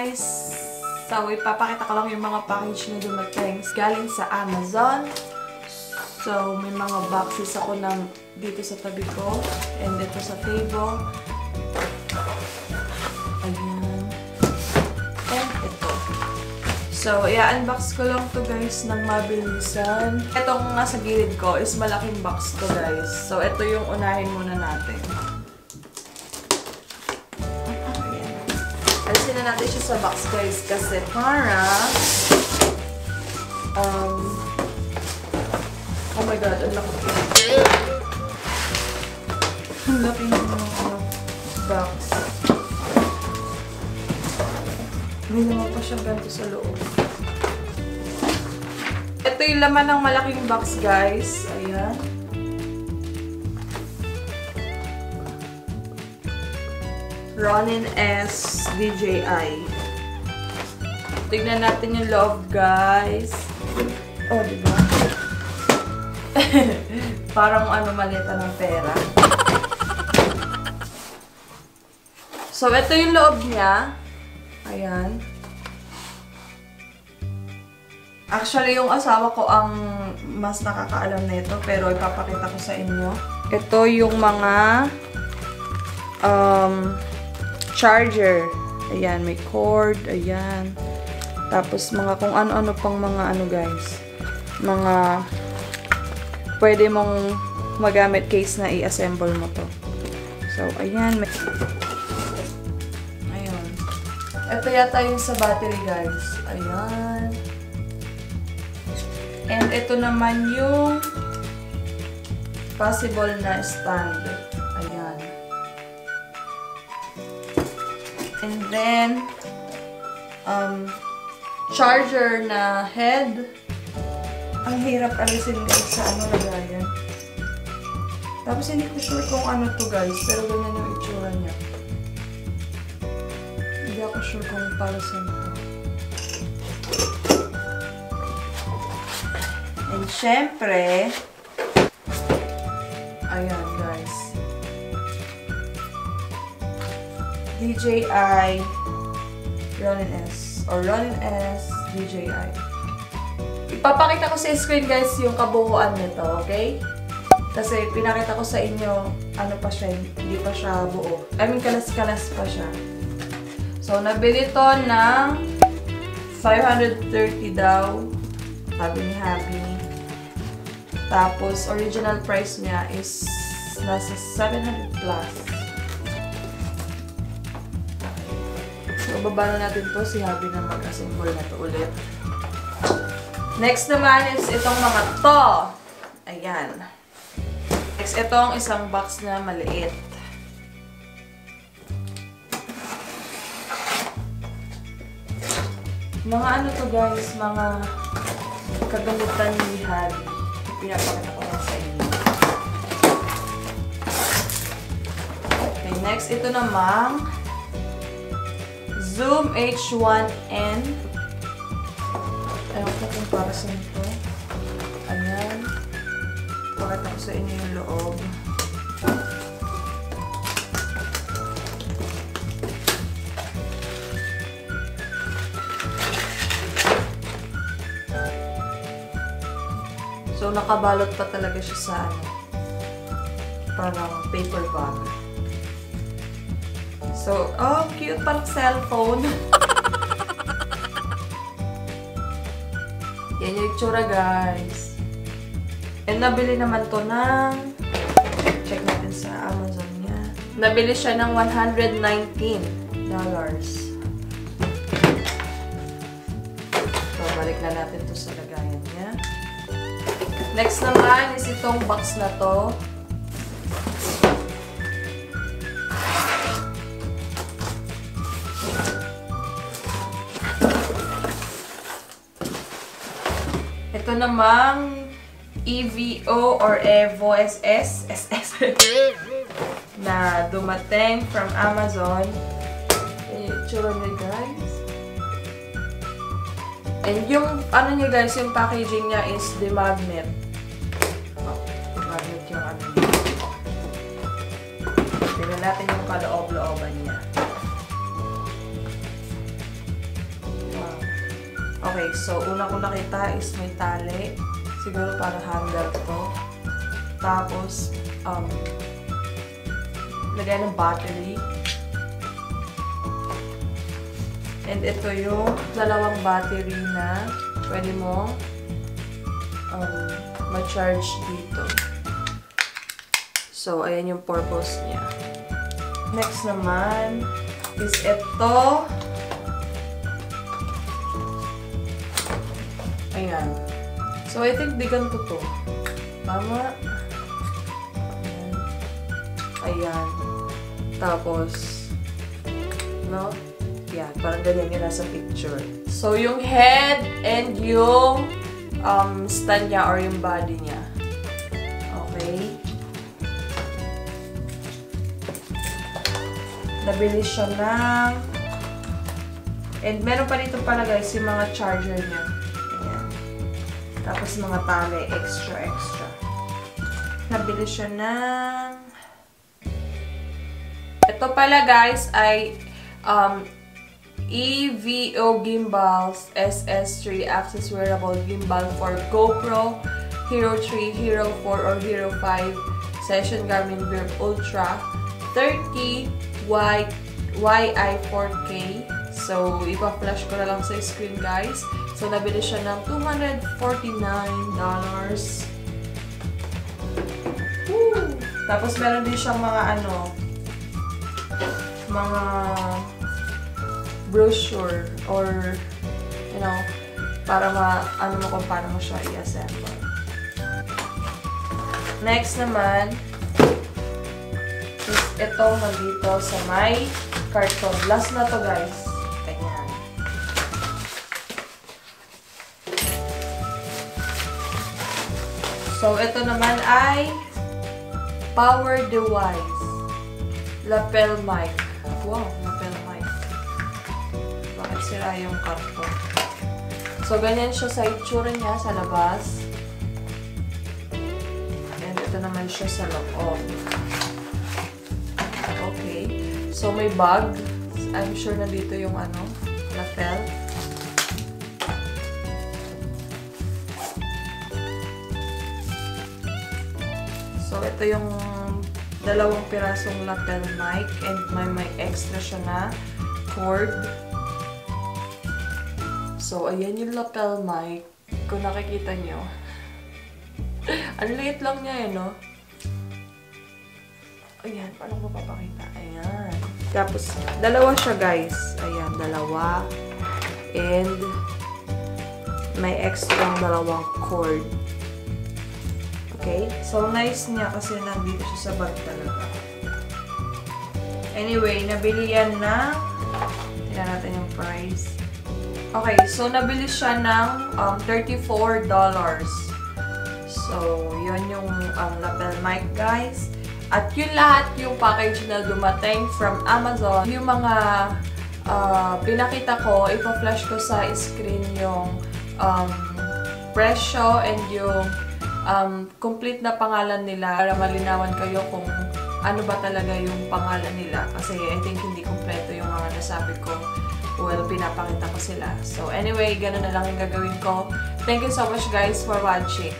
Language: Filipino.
guys! So, ipapakita ko lang yung mga package na dumating galing sa Amazon. So, may mga boxes ako dito sa tabi ko. And dito sa table. Ayan. And ito. So, i-unbox ko lang to guys ng mabilisan. Itong nasa gilid ko is malaking box to guys. So, ito yung unahin muna natin. Alisin na natin siya sa box guys kasi para oh my god, ang laki. Ang laki ng box. May naman pa siyang ganito sa loob. Ito yung laman ng malaking box guys. Ayan. Ronin S DJI. Tignan natin yung loob, guys. Oh, diba? Parang malita ng pera. So, ito yung loob niya. Ayan. Actually, yung asawa ko ang mas nakakaalam nito, pero ipapakita ko sa inyo. Ito yung mga charger. Ayan, may cord. Ayan. Tapos, mga kung ano-ano pang mga guys. Mga pwede mong magamit case na i-assemble mo to. So, ayan. Ayan. Ito yata yung sa battery, guys. Ayan. And ito naman yung possible na stand. Ayan. And then, charger na head. Ang hirap alisin guys sa lagayan. Tapos hindi ko sure kung ano to guys, pero ganyan yung itsura niya. Hindi ako sure kung para saan to. And syempre, ayan guys. DJI Ronin S or Ronin S DJI. Ipapakita ko sa screen guys yung kabuuan nito, okay? Kasi pinakita ko sa inyo ano pa siya, hindi pa siya buo. I mean kalas-kalas pa siya. So nabili to ng 530 daw, sabi ni Happy. Tapos original price niya is nasa 700 plus. So, baba na natin to. Si Happy na mag-assemble na to ulit. Next naman is itong mga to. Ayan. Next, itong isang box na maliit. Mga ano to guys, mga kagamitan ni Happy. Pinapakita ko lang sa inyo. Okay, next, ito namang Zoom H1N. Ayaw ko kung para saan ito. Ayan. Pakita ko sa inyo yung loob. So, nakabalot pa talaga siya sa parang paper bag. So, oh, cute parang cellphone. Yan yung itsura, guys. And nabili naman to ng, check natin sa Amazon niya. Nabili siya ng $119. So, balik na natin to sa lagayan niya. Next naman is itong box na to. Ito namang EVO or EVO SS na dumating from Amazon. Yung itsura niya guys. And yung ano niya guys, yung packaging niya is the magnet. Magnet yung ano niya. Tingnan natin yung kaloob-looban niya. Okay, so una ko nakita is may tali. Siguro para handle to. Tapos, lagay ng battery. And ito yung dalawang battery na pwede mo ma-charge dito. So, ayan yung purpose niya. Next naman is ito. Ayan. So, I think di ganito to. Tama? Ayan. Ayan. Tapos, no? Yan. Parang ganyan yung nasa picture. So, yung head and yung stand niya or yung body niya. Okay. Nabili siya ng... And meron pa dito pala guys yung mga charger niya. Ayan. Tapos mga tali. Extra. Nabili siya ng... Ito pala guys ay EVO Gimbals SS3 Access Wearable Gimbal for GoPro, Hero 3, Hero 4, or Hero 5 Session Garmin Grip Ultra 30 YI4K. So, ipa-flash ko na lang sa screen guys. So, nabili siya ng $249. Woo! Tapos, meron din siyang mga mga brochure or, you know, para ano mo kung paano mo siya i-assemble. Next naman, is itong nandito sa may carton. Last na to guys. Ganyan. So, ito naman ay power device. Lapel mic. Wow, lapel mic. Bakit sira yung karton? So, ganyan siya sa itsura niya sa labas. And ito naman siya sa loob. Okay. So, may bag. I'm sure nandito yung lapel. So, ito yung dalawang pirasong lapel mic and may extra siya na cord. So, ayan yung lapel mic. Kung nakikita nyo. Ang liit lang niya no? Ayan, paano ko papakita? Ayan. Tapos, dalawa siya guys. Ayan, dalawa. And, may extra dalawang cord. Okay? So, nice niya kasi nandito siya sa bag talaga. Anyway, nabili yan na... Tingnan natin yung price. Okay, so nabili siya ng $34. So, yun yung lapel mic, guys. At yun lahat yung package na dumating from Amazon. Yung mga pinakita ko, ipa-flash ko sa screen yung presyo and yung complete na pangalan nila para malinawan kayo kung ano ba talaga yung pangalan nila. Kasi I think hindi kompleto yung mga nasabi ko. Well, pinapakita ko sila. So anyway, ganun na lang yung gagawin ko. Thank you so much guys for watching.